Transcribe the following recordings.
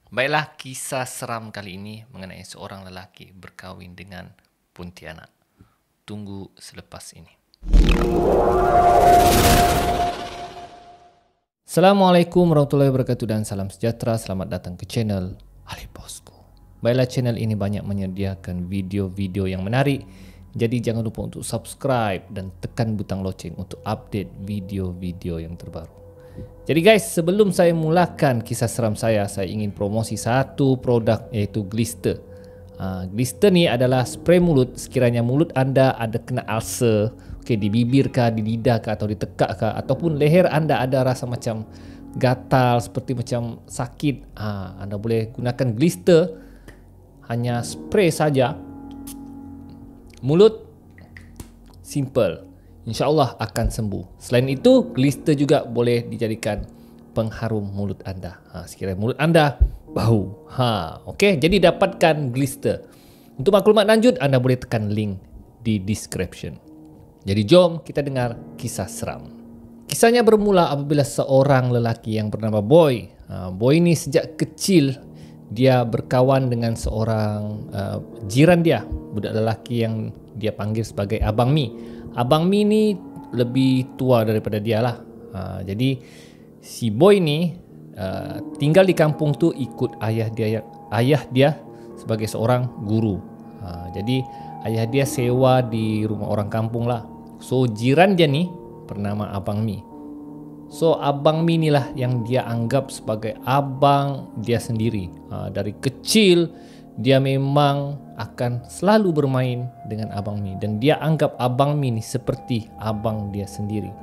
Baiklah, kisah seram kali ini mengenai seorang lelaki berkahwin dengan Pontianak. Tunggu selepas ini. Assalamualaikum warahmatullahi wabarakatuh dan salam sejahtera. Selamat datang ke channel Ali Bosku. Baiklah, channel ini banyak menyediakan video-video yang menarik. Jadi jangan lupa untuk subscribe dan tekan butang loceng untuk update video-video yang terbaru. Jadi guys, sebelum saya mulakan kisah seram saya ingin promosi satu produk, iaitu Glister. Glister ni adalah spray mulut sekiranya mulut anda ada kena ulcer, di bibir kah, di lidah kah, atau di tekak kah, ataupun leher anda ada rasa macam gatal, seperti macam sakit. Anda boleh gunakan Glister. Hanya spray saja mulut, simple, InsyaAllah akan sembuh. Selain itu, Glister juga boleh dijadikan pengharum mulut anda. Sekiranya mulut anda bau. Okey, jadi dapatkan Glister. Untuk maklumat lanjut, anda boleh tekan link di description. Jadi jom kita dengar kisah seram. Kisahnya bermula apabila seorang lelaki yang bernama Boy. Boy ini sejak kecil dia berkawan dengan seorang jiran dia, budak lelaki yang dia panggil sebagai Abang Mi. Abang Mi ni lebih tua daripada dia lah. Jadi si Boy ni tinggal di kampung tu ikut ayah dia sebagai seorang guru. Jadi ayah dia sewa di rumah orang kampung lah. So jiran dia ni bernama Abang Mi. So Abang Mi ni lah yang dia anggap sebagai abang dia sendiri. Dari kecil dia memang akan selalu bermain dengan Abang Mi, dan dia anggap Abang Mi ni seperti abang dia sendiri.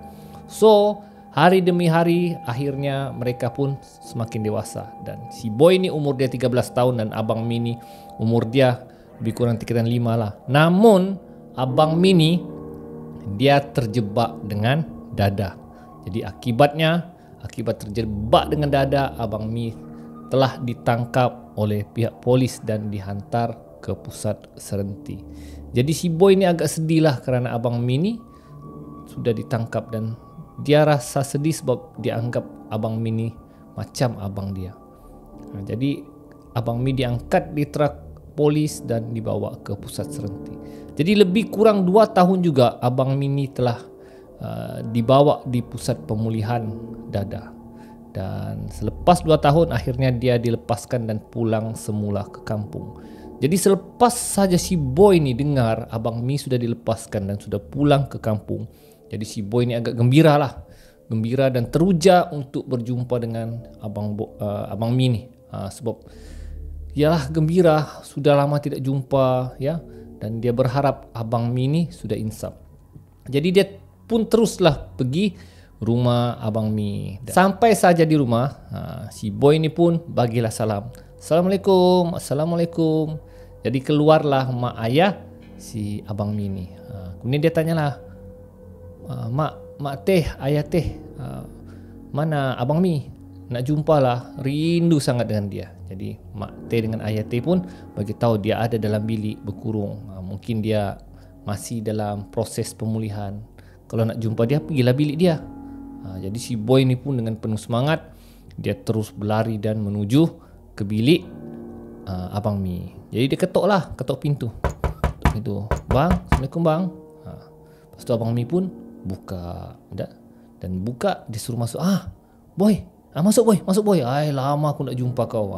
So hari demi hari akhirnya mereka pun semakin dewasa, dan si Boy ni umur dia 13 tahun dan Abang Mi ni umur dia lebih kurang tingkatan 5 lah. Namun Abang Mi ni dia terjebak dengan dada. Jadi akibat terjebak dengan dada, Abang Mi telah ditangkap oleh pihak polis dan dihantar ke pusat serenti. Jadi si Boy ni agak sedih lah kerana Abang Mi ni sudah ditangkap, dan dia rasa sedih sebab dia anggap Abang Mi ni macam abang dia. Jadi Abang Mi diangkat di truk polis dan dibawa ke pusat serenti. Jadi lebih kurang 2 tahun juga Abang Mi ni telah dibawa di pusat pemulihan dada. Dan selepas 2 tahun akhirnya dia dilepaskan dan pulang semula ke kampung. Jadi selepas saja si Boy ni dengar Abang Mi sudah dilepaskan dan sudah pulang ke kampung, jadi si Boy ni agak gembira dan teruja untuk berjumpa dengan Abang Mi ni. Sebab ialah gembira, sudah lama tidak jumpa ya, dan dia berharap Abang Mi ni sudah insaf. Jadi dia pun teruslah pergi rumah Abang Mi. Sampai saja di rumah, si Boy ni pun bagilah salam. Assalamualaikum. Jadi keluarlah mak ayah si Abang Mi ni. Kemudian dia tanyalah, mak teh, ayah teh, mana Abang Mi? Nak jumpalah, rindu sangat dengan dia. Jadi mak teh dengan ayah teh pun bagi tahu dia ada dalam bilik berkurung. Mungkin dia masih dalam proses pemulihan. Kalau nak jumpa dia, pergilah bilik dia. Jadi si Boy ni pun dengan penuh semangat, dia terus berlari dan menuju ke bilik Abang Mi. Jadi dia ketok pintu. Bang, Assalamualaikum bang. Lepas tu Abang Mi pun buka, dan buka, dia suruh masuk. Boy, masuk boy. Lama aku nak jumpa kau.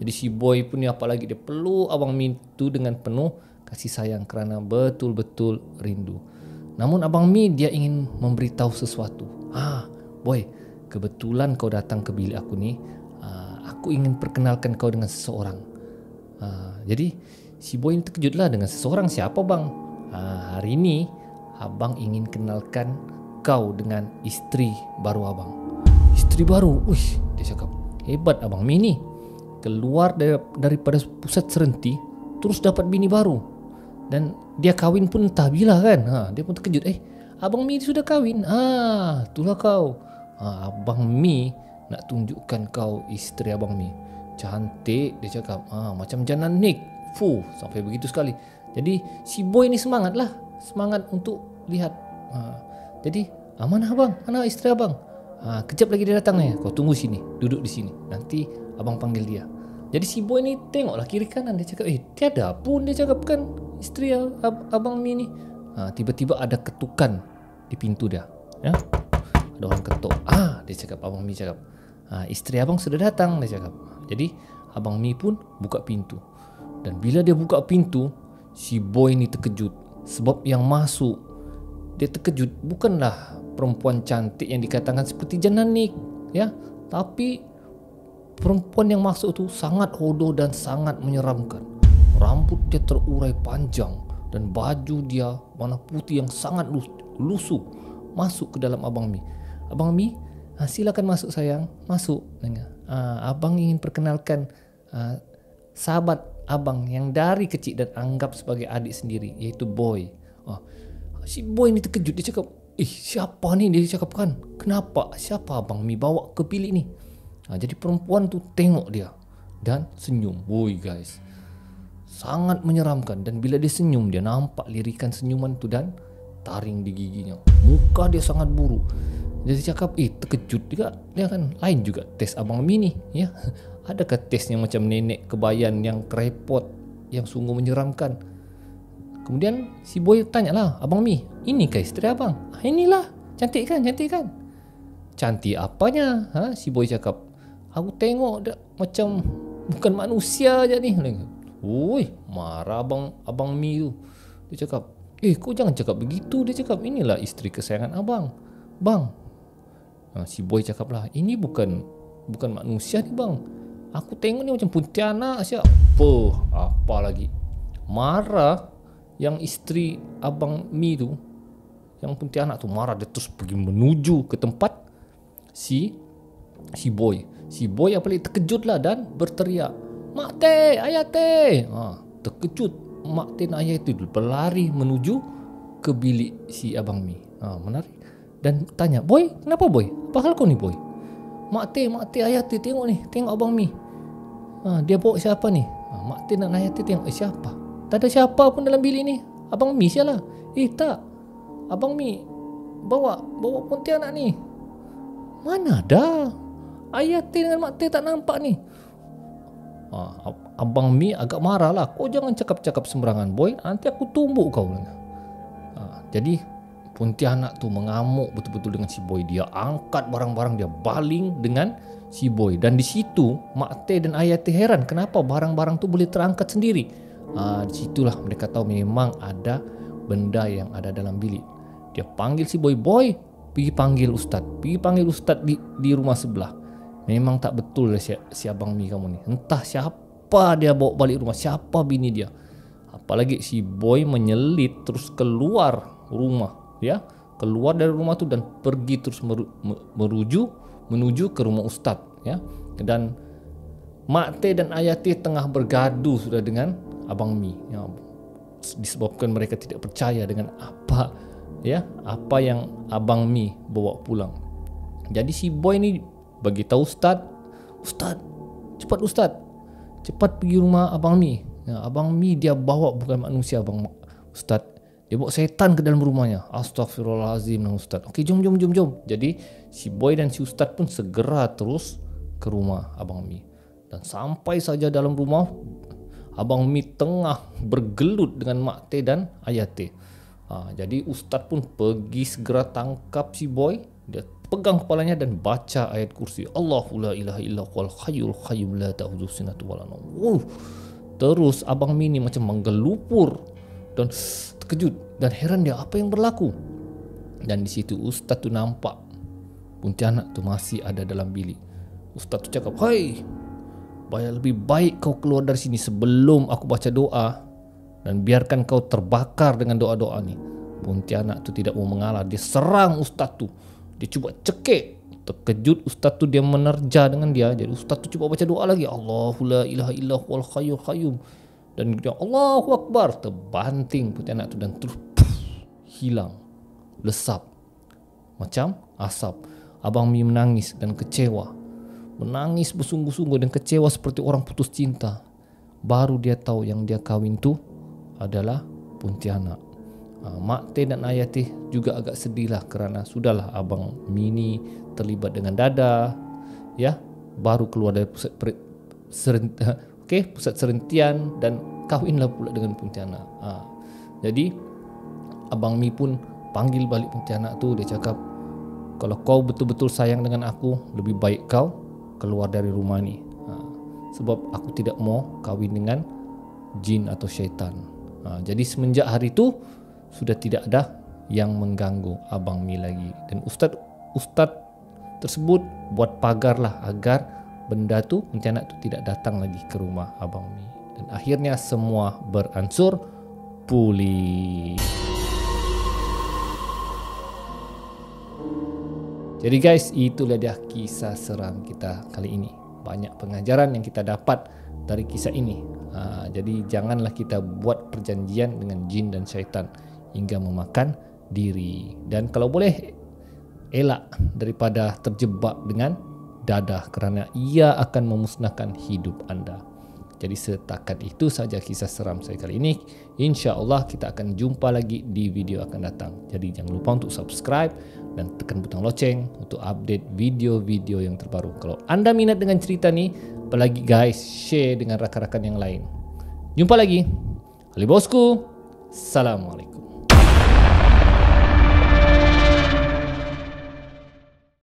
Jadi si Boy pun ni apa lagi, dia peluk Abang Mi tu dengan penuh kasih sayang kerana betul-betul rindu. Namun Abang Mi dia ingin memberitahu sesuatu. Boy, kebetulan kau datang ke bilik aku ni. Aku ingin perkenalkan kau dengan seseorang. Jadi si Boy ni terkejutlah, dengan seseorang siapa bang? Hari ni abang ingin kenalkan kau dengan isteri baru abang. Isteri baru? Dia cakap, hebat Abang Mi ni. Keluar daripada pusat serenti, terus dapat bini baru. Dan dia kahwin pun entah bila kan. Dia pun terkejut. Abang Mi sudah kahwin. Itulah kau. Abang Mi nak tunjukkan kau isteri Abang Mi. Cantik, dia cakap. Macam Janan Nick. Sampai begitu sekali. Jadi si Boy ni semangat untuk lihat. Jadi mana abang? Mana isteri abang? Kejap lagi dia datang ni. Kau tunggu sini, duduk di sini. Nanti abang panggil dia. Jadi si boy ni tengoklah kiri kanan, dia cakap, tiada pun, dia cakap kan isteri Abang Mi ni. Tiba-tiba ada ketukan di pintu dia, ya. Ada orang ketuk. Dia cakap, Abang Mi cakap, isteri abang sudah datang, dia cakap. Jadi Abang Mi pun buka pintu. Dan bila dia buka pintu, si boy ni terkejut. Sebab yang masuk, dia terkejut bukanlah perempuan cantik yang dikatakan seperti Jananik, ya, tapi perempuan yang masuk tu sangat hodoh dan sangat menyeramkan. Rambut dia terurai panjang dan baju dia warna putih yang sangat lusuh masuk ke dalam Abang Mi. Abang Mi, silakan masuk sayang, masuk. Abang ingin perkenalkan sahabat abang yang dari kecil dan anggap sebagai adik sendiri, iaitu Boy. Si Boy ni terkejut, dia cakap, siapa ni? Dia cakap kan, kenapa? Siapa Abang Mi bawa ke bilik ni? Jadi perempuan tu tengok dia dan senyum. Woi guys, sangat menyeramkan. Dan bila dia senyum, dia nampak lirikan senyuman tu dan taring di giginya. Muka dia sangat buruk. Dia cakap, terkejut juga. Dia kan lain juga tes Abang Mi ni, ya. Adakah tes yang macam nenek kebayan yang kerepot, yang sungguh menyeramkan? Kemudian si Boy tanyalah, Abang Mi, ini ke isteri abang? Inilah, cantik kan, cantik kan? Cantik apanya? Si Boy cakap, aku tengok dia macam bukan manusia je ni. Woi, marah abang Mi tu. Dia cakap, kau jangan cakap begitu. Dia cakap, inilah isteri kesayangan abang. Bang. Si Boy cakap lah, ini bukan manusia ni bang. Aku tengok ni macam Pontianak siap. Apa lagi? Marah yang isteri Abang Mi tu, yang Pontianak tu marah. Dia terus pergi menuju ke tempat si Boy. Si Boy apalagi terkejut lah dan berteriak, Mak Teh, Ayah Teh. Terkejut Mak Teh dan Ayah Teh berlari menuju ke bilik si Abang Mi. Menarik. Dan tanya, Boy, kenapa Boy? Apa hal kau ni Boy? Mak Teh, Ayah Teh, tengok ni, tengok Abang Mi. Dia bawa siapa ni? Mak Teh dan Ayah Teh tengok, siapa? Tak ada siapa pun dalam bilik ni. Abang Mi sialah. Tak. Abang Mi bawa Pontianak ni. Mana ada? Ayah Teh dengan Mak Teh tak nampak ni. Abang Mi agak marah lah. Kau jangan cakap-cakap sembarangan Boy, nanti aku tumbuk kau. Jadi Pontianak tu mengamuk betul-betul dengan si Boy. Dia angkat barang-barang, dia baling dengan si Boy. Dan di situ Mak Teh dan Ayah Teh heran kenapa barang-barang tu boleh terangkat sendiri. Di situlah mereka tahu memang ada benda yang ada dalam bilik. Dia panggil si Boy, Boy, pergi panggil Ustaz. Pergi panggil Ustaz di rumah sebelah. Memang tak betul si Abang Mi kamu ni. Entah siapa dia bawa balik rumah, siapa bini dia. Apalagi si Boy menyelit terus keluar rumah, ya, keluar dari rumah tu dan pergi terus menuju ke rumah Ustaz, ya. Dan Mak Teh dan Ayah Teh tengah bergaduh sudah dengan Abang Mi, ya, disebabkan mereka tidak percaya dengan apa yang Abang Mi bawa pulang. Jadi si Boy ni bagi tahu Ustaz, cepat pergi rumah Abang Mi. Ya, Abang Mi dia bawa bukan manusia Abang Ustaz. Dia bawa setan ke dalam rumahnya. Astaghfirullahalazim Ustaz. Okey, jom. Jadi si Boy dan si Ustaz pun segera terus ke rumah Abang Mi. Dan sampai saja dalam rumah, Abang Mi tengah bergelut dengan Mak Teh dan Ayah Teh. Jadi Ustaz pun pergi segera tangkap si Boy. Dia pegang kepalanya dan baca ayat kursi. Allahu la ilaha illa huwal hayyul qayyum la ta'khudhuhu sinatun wa la nawm. Terus Abang Mi ni macam menggelupur dan terkejut dan heran dia apa yang berlaku. Dan di situ Ustaz tu nampak Pontianak tu masih ada dalam bilik. Ustaz tu cakap, "Hai, lebih baik kau keluar dari sini sebelum aku baca doa dan biarkan kau terbakar dengan doa-doa ni." Pontianak tu tidak mau mengalah. Dia serang Ustaz tu. Dia cuba cekik. Terkejut Ustaz tu, dia menerja dengan dia. Jadi Ustaz tu cuba baca doa lagi. Allahu la ilaha illa huwal hayyul qayyum. Dan dia Allahu Akbar. Terbanting Pontianak tu dan terus hilang. Lesap. Macam asap. Abang Mi menangis dan kecewa. Menangis bersungguh-sungguh dan kecewa seperti orang putus cinta. Baru dia tahu yang dia kahwin tu adalah Pontianak. Mak Teh dan Ayah Teh juga agak sedih lah kerana sudahlah Abang Mi ni terlibat dengan Dada, ya, baru keluar dari pusat serentian dan kahwinlah pula dengan pontianak. Jadi Abang Mi pun panggil balik pontianak tu. Dia cakap, kalau kau betul-betul sayang dengan aku, lebih baik kau keluar dari rumah ni. Sebab aku tidak mau kahwin dengan jin atau syaitan. Jadi semenjak hari tu sudah tidak ada yang mengganggu Abang Mi lagi. Dan ustaz tersebut buat pagar lah agar benda tu, pontianak tu tidak datang lagi ke rumah Abang Mi. Dan akhirnya semua beransur pulih. Jadi guys, itulah dia kisah seram kita kali ini. Banyak pengajaran yang kita dapat dari kisah ini. Jadi janganlah kita buat perjanjian dengan jin dan syaitan hingga memakan diri. Dan kalau boleh, elak daripada terjebak dengan dadah kerana ia akan memusnahkan hidup anda. Jadi setakat itu saja kisah seram saya kali ini. InsyaAllah kita akan jumpa lagi di video akan datang. Jadi jangan lupa untuk subscribe dan tekan butang loceng untuk update video-video yang terbaru. Kalau anda minat dengan cerita ni, apalagi guys, share dengan rakan-rakan yang lain. Jumpa lagi. Ali Bosku. Assalamualaikum.